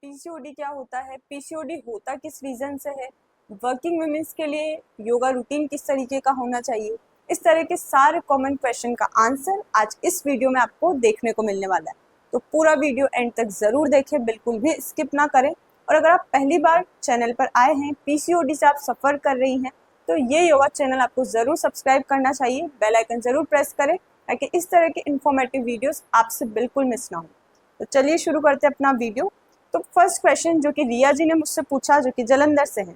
PCOD क्या होता है, पीसीओडी होता किस रीजन से है, वर्किंग वुमेन्स के लिए योगा रूटीन किस तरीके का होना चाहिए, इस तरह के सारे कॉमन क्वेश्चन का आंसर आज इस वीडियो में आपको देखने को मिलने वाला है। तो पूरा वीडियो एंड तक जरूर देखें, बिल्कुल भी स्किप ना करें। और अगर आप पहली बार चैनल पर आए हैं, पीसीओडी से आप सफ़र कर रही हैं, तो ये योगा चैनल आपको ज़रूर सब्सक्राइब करना चाहिए, बेल आइकन ज़रूर प्रेस करें ताकि इस तरह के इन्फॉर्मेटिव वीडियोस आपसे बिल्कुल मिस ना हो। तो चलिए शुरू करते हैं अपना वीडियो। तो फर्स्ट क्वेश्चन जो कि रिया जी ने मुझसे पूछा, जो कि जलंधर से है,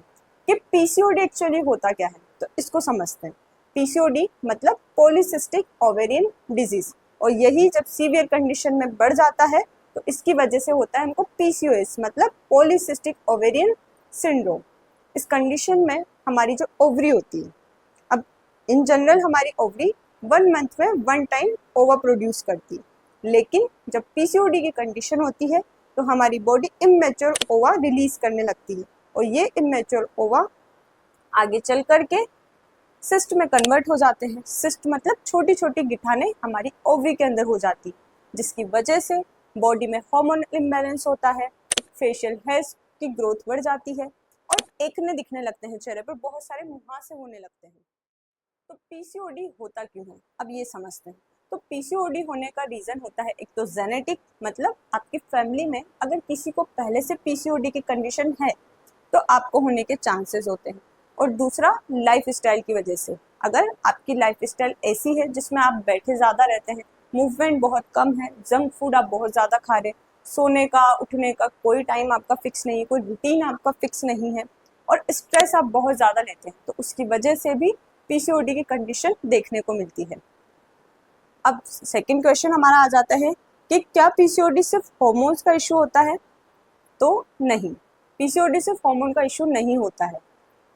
कि पीसीओडी एक्चुअली होता क्या है, तो इसको समझते हैं। पीसीओडी मतलब पॉलीसिस्टिक ओवेरियन डिजीज, और यही जब सीवियर कंडीशन में बढ़ जाता है तो इसकी वजह से होता है हमको पीसीओएस मतलब पॉलीसिस्टिक ओवेरियन सिंड्रोम। इस कंडीशन में हमारी जो ओवरी होती है, अब इन जनरल हमारी ओवरी 1 मंथ में 1 टाइम ओवा प्रोड्यूस करती है, लेकिन जब पीसीओडी की कंडीशन होती है तो हमारी बॉडी इमेच्योर ओवा रिलीज करने लगती है, और ये इमेच्योर ओवा आगे चल करके सिस्ट में कन्वर्ट हो जाते हैं। सिस्ट मतलब छोटी छोटी गिठाने हमारी ओवरी के अंदर हो जाती, जिसकी वजह से बॉडी में हार्मोनल इम्बैलेंस होता है, फेशियल हेयर्स की ग्रोथ बढ़ जाती है और एक्ने दिखने लगते हैं चेहरे पर, बहुत सारे मुहासे होने लगते हैं। तो पीसीओडी होता क्यों है, अब ये समझते हैं। तो पीसीओडी होने का रीज़न होता है, एक तो जेनेटिक, मतलब आपकी फैमिली में अगर किसी को पहले से पीसीओडी की कंडीशन है तो आपको होने के चांसेस होते हैं, और दूसरा लाइफ स्टाइल की वजह से। अगर आपकी लाइफ स्टाइल ऐसी है जिसमें आप बैठे ज़्यादा रहते हैं, मूवमेंट बहुत कम है, जंक फूड आप बहुत ज़्यादा खा रहे हैं, सोने का उठने का कोई टाइम आपका फिक्स नहीं है, कोई रूटीन आपका फिक्स नहीं है, और स्ट्रेस आप बहुत ज़्यादा लेते हैं, तो उसकी वजह से भी पीसीओडी की कंडीशन देखने को मिलती है। अब सेकंड क्वेश्चन हमारा आ जाता है कि क्या पीसीओडी सिर्फ हार्मोन्स का इशू होता है, तो नहीं, पीसीओडी सिर्फ हार्मोन का इशू नहीं होता है।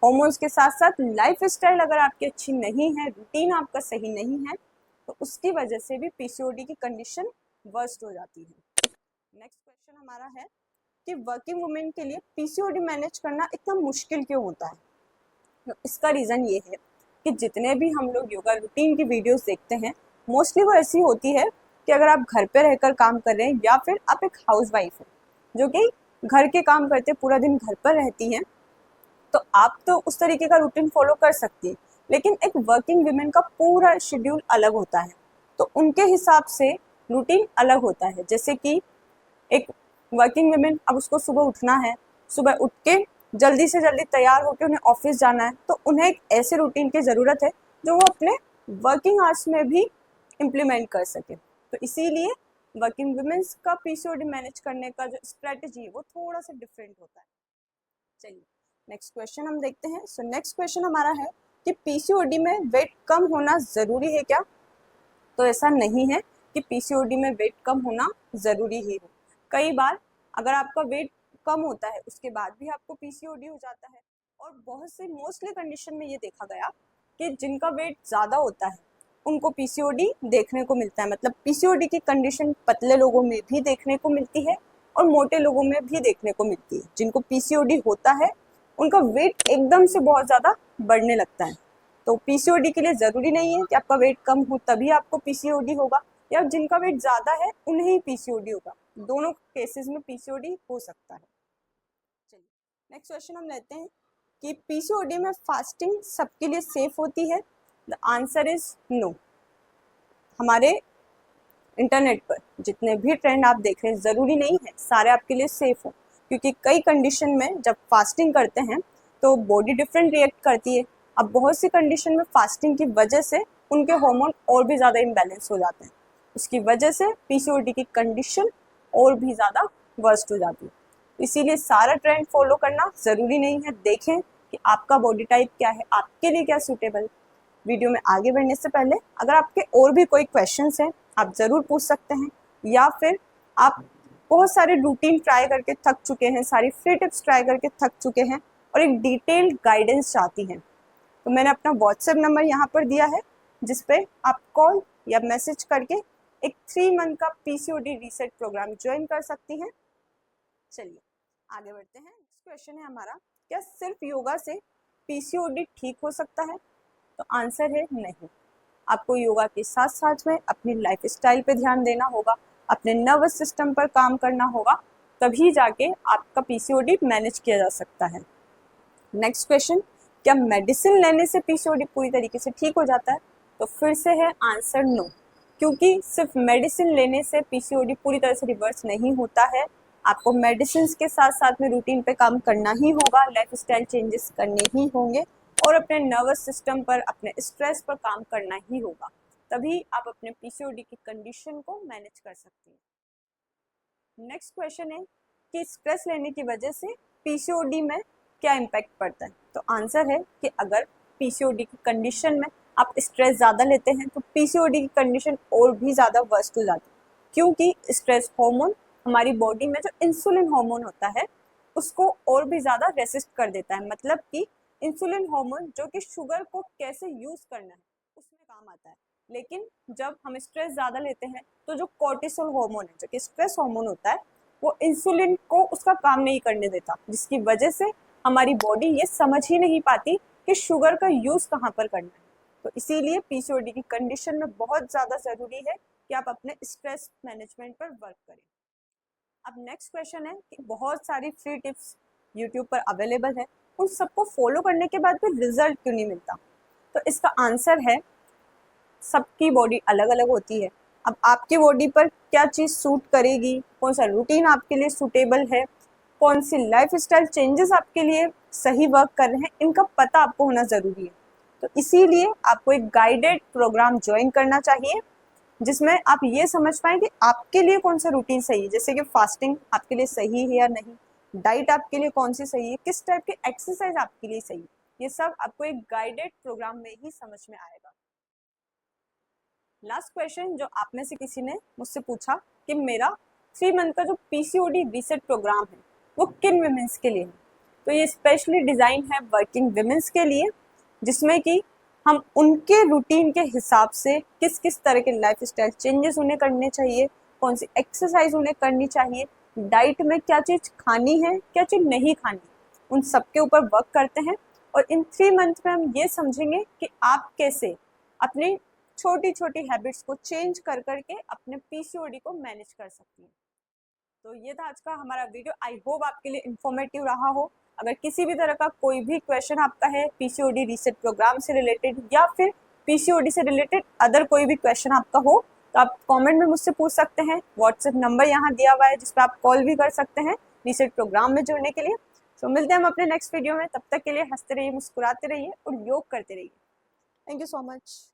हार्मोन्स के साथ साथ लाइफ स्टाइल अगर आपकी अच्छी नहीं है, रूटीन आपका सही नहीं है, तो उसकी वजह से भी पीसीओडी की कंडीशन वर्स्ट हो जाती है। नेक्स्ट क्वेश्चन हमारा है कि वर्किंग वुमेन के लिए पीसीओडी मैनेज करना इतना मुश्किल क्यों होता है। तो इसका रीज़न ये है कि जितने भी हम लोग योगा रूटीन की वीडियोस देखते हैं, मोस्टली वो ऐसी होती है कि अगर आप घर पे रहकर काम कर रहे हैं या फिर आप एक हाउसवाइफ हैं जो कि घर के काम करते पूरा दिन घर पर रहती हैं, तो आप तो उस तरीके का रूटीन फॉलो कर सकती है, लेकिन एक वर्किंग वुमेन का पूरा शेड्यूल अलग होता है, तो उनके हिसाब से रूटीन अलग होता है। जैसे कि एक वर्किंग वुमेन, अब उसको सुबह उठना है, सुबह उठ के जल्दी से जल्दी तैयार होकर उन्हें ऑफिस जाना है, तो उन्हें एक ऐसे रूटीन की ज़रूरत है जो वो अपने वर्किंग आवर्स में भी इम्प्लीमेंट कर सके। तो इसीलिए वर्किंग वुमेन्स का पीसीओडी मैनेज करने का जो स्ट्रेटजी है वो थोड़ा सा डिफरेंट होता है। चलिए नेक्स्ट क्वेश्चन हम देखते हैं। सो नेक्स्ट क्वेश्चन हमारा है कि पीसीओडी में वेट कम होना ज़रूरी है क्या। तो ऐसा नहीं है कि पीसीओडी में वेट कम होना ज़रूरी ही हो। कई बार अगर आपका वेट कम होता है उसके बाद भी आपको पीसीओडी हो जाता है, और बहुत से मोस्टली कंडीशन में ये देखा गया कि जिनका वेट ज़्यादा होता है उनको पीसीओडी देखने को मिलता है। मतलब पीसीओडी की कंडीशन पतले लोगों में भी देखने को मिलती है और मोटे लोगों में भी देखने को मिलती है। जिनको पीसीओडी होता है उनका वेट एकदम से बहुत ज़्यादा बढ़ने लगता है। तो पीसीओडी के लिए ज़रूरी नहीं है कि आपका वेट कम हो तभी आपको पीसीओडी होगा, या जिनका वेट ज़्यादा है उन्हें ही पीसीओडी होगा। दोनों केसेस में पीसीओडी हो सकता है। चलिए नेक्स्ट क्वेश्चन हम लेते हैं कि पीसीओडी में फास्टिंग सबके लिए सेफ होती है। The answer is no. हमारे इंटरनेट पर जितने भी ट्रेंड आप देख रहे हैं, ज़रूरी नहीं है सारे आपके लिए सेफ हो, क्योंकि कई कंडीशन में जब फास्टिंग करते हैं तो बॉडी डिफरेंट रिएक्ट करती है। अब बहुत सी कंडीशन में फास्टिंग की वजह से उनके हार्मोन और भी ज़्यादा इम्बैलेंस हो जाते हैं, उसकी वजह से पीसीओडी की कंडीशन और भी ज़्यादा वर्स्ट हो जाती है। इसीलिए सारा ट्रेंड फॉलो करना ज़रूरी नहीं है। देखें कि आपका बॉडी टाइप क्या है, आपके लिए क्या सूटेबल। वीडियो में आगे बढ़ने से पहले अगर आपके और भी कोई क्वेश्चंस हैं आप ज़रूर पूछ सकते हैं, या फिर आप बहुत सारे रूटीन ट्राई करके थक चुके हैं, सारी फ्री टिप्स ट्राई करके थक चुके हैं और एक डिटेल्ड गाइडेंस चाहती हैं, तो मैंने अपना व्हाट्सएप नंबर यहाँ पर दिया है, जिस पे आप कॉल या मैसेज करके एक 3 मंथ का पीसीओडी रीसेट प्रोग्राम ज्वाइन कर सकती हैं। चलिए आगे बढ़ते हैं। नेक्स्ट क्वेश्चन है हमारा, क्या सिर्फ योगा से पीसीओडी ठीक हो सकता है। तो आंसर है नहीं। आपको योगा के साथ साथ में अपनी लाइफ स्टाइल पे ध्यान देना होगा, अपने नर्वस सिस्टम पर काम करना होगा, तभी जाके आपका पीसीओडी मैनेज किया जा सकता है। नेक्स्ट क्वेश्चन, क्या मेडिसिन लेने से पीसीओडी पूरी तरीके से ठीक हो जाता है? तो फिर से है आंसर नो, क्योंकि सिर्फ मेडिसिन लेने से पीसीओडी पूरी तरह से रिवर्स नहीं होता है। आपको मेडिसिन के साथ साथ में रूटीन पे काम करना ही होगा, लाइफस्टाइल चेंजेस करने ही होंगे और अपने नर्वस सिस्टम पर, अपने स्ट्रेस पर काम करना ही होगा, तभी आप अपने पीसीओडी की कंडीशन को मैनेज कर सकते हैं। नेक्स्ट क्वेश्चन है कि स्ट्रेस लेने की वजह से पीसीओडी में क्या इम्पैक्ट पड़ता है? तो आंसर है कि अगर पीसीओडी की कंडीशन में आप स्ट्रेस ज़्यादा लेते हैं तो पीसीओडी की कंडीशन और भी ज़्यादा वर्स्ट हो जाती है, क्योंकि स्ट्रेस हार्मोन हमारी बॉडी में जो इंसुलिन हार्मोन होता है उसको और भी ज़्यादा रेसिस्ट कर देता है। मतलब कि इंसुलिन हार्मोन जो कि शुगर को कैसे यूज़ करना है उसमें काम आता है, लेकिन जब हम स्ट्रेस ज़्यादा लेते हैं तो जो कोर्टिसोल हार्मोन है, जो कि स्ट्रेस हार्मोन होता है, वो इंसुलिन को उसका काम नहीं करने देता, जिसकी वजह से हमारी बॉडी ये समझ ही नहीं पाती कि शुगर का यूज़ कहाँ पर करना है। तो इसीलिए पीसीओडी की कंडीशन में बहुत ज़्यादा ज़रूरी है कि आप अपने स्ट्रेस मैनेजमेंट पर वर्क करें। अब नेक्स्ट क्वेश्चन है कि बहुत सारी फ्री टिप्स यूट्यूब पर अवेलेबल है, उन सबको फॉलो करने के बाद भी रिजल्ट क्यों नहीं मिलता? तो इसका आंसर है सबकी बॉडी अलग अलग होती है। अब आपकी बॉडी पर क्या चीज़ सूट करेगी, कौन सा रूटीन आपके लिए सूटेबल है, कौन सी लाइफस्टाइल चेंजेस आपके लिए सही वर्क कर रहे हैं, इनका पता आपको होना ज़रूरी है। तो इसीलिए आपको एक गाइडेड प्रोग्राम ज्वाइन करना चाहिए, जिसमें आप ये समझ पाएँ कि आपके लिए कौन सा रूटीन सही है, जैसे कि फास्टिंग आपके लिए सही है या नहीं, डाइट आपके लिए कौन सी सही है, किस टाइप की एक्सरसाइज आपके लिए सही है, ये सब आपको एक गाइडेड प्रोग्राम में ही समझ में आएगा। लास्ट क्वेश्चन जो आप में से किसी ने मुझसे पूछा कि मेरा 3 मंथ का जो पीसीओडी रीसेट प्रोग्राम है वो किन विमेंस के लिए है? तो ये स्पेशली डिज़ाइन है वर्किंग विमेंस के लिए, जिसमें कि हम उनके रूटीन के हिसाब से किस किस तरह के लाइफस्टाइल चेंजेस उन्हें करने चाहिए, कौन सी एक्सरसाइज उन्हें करनी चाहिए, डाइट में क्या चीज़ खानी है, क्या चीज़ नहीं खानी, उन सब के ऊपर वर्क करते हैं। और इन 3 मंथ में हम ये समझेंगे कि आप कैसे अपनी छोटी छोटी हैबिट्स को चेंज कर करके अपने पीसीओडी को मैनेज कर सकती हैं। तो ये था आज का हमारा वीडियो। आई होप आपके लिए इन्फॉर्मेटिव रहा हो। अगर किसी भी तरह का कोई भी क्वेश्चन आपका है पीसीओडी रीसेट प्रोग्राम से रिलेटेड या फिर पीसीओडी से रिलेटेड अदर कोई भी क्वेश्चन आपका हो तो आप कमेंट में मुझसे पूछ सकते हैं। व्हाट्सएप नंबर यहाँ दिया हुआ है जिस पर आप कॉल भी कर सकते हैं रीसेट प्रोग्राम में जुड़ने के लिए। तो मिलते हैं हम अपने नेक्स्ट वीडियो में, तब तक के लिए हंसते रहिए, मुस्कुराते रहिए और योग करते रहिए। Thank you so much.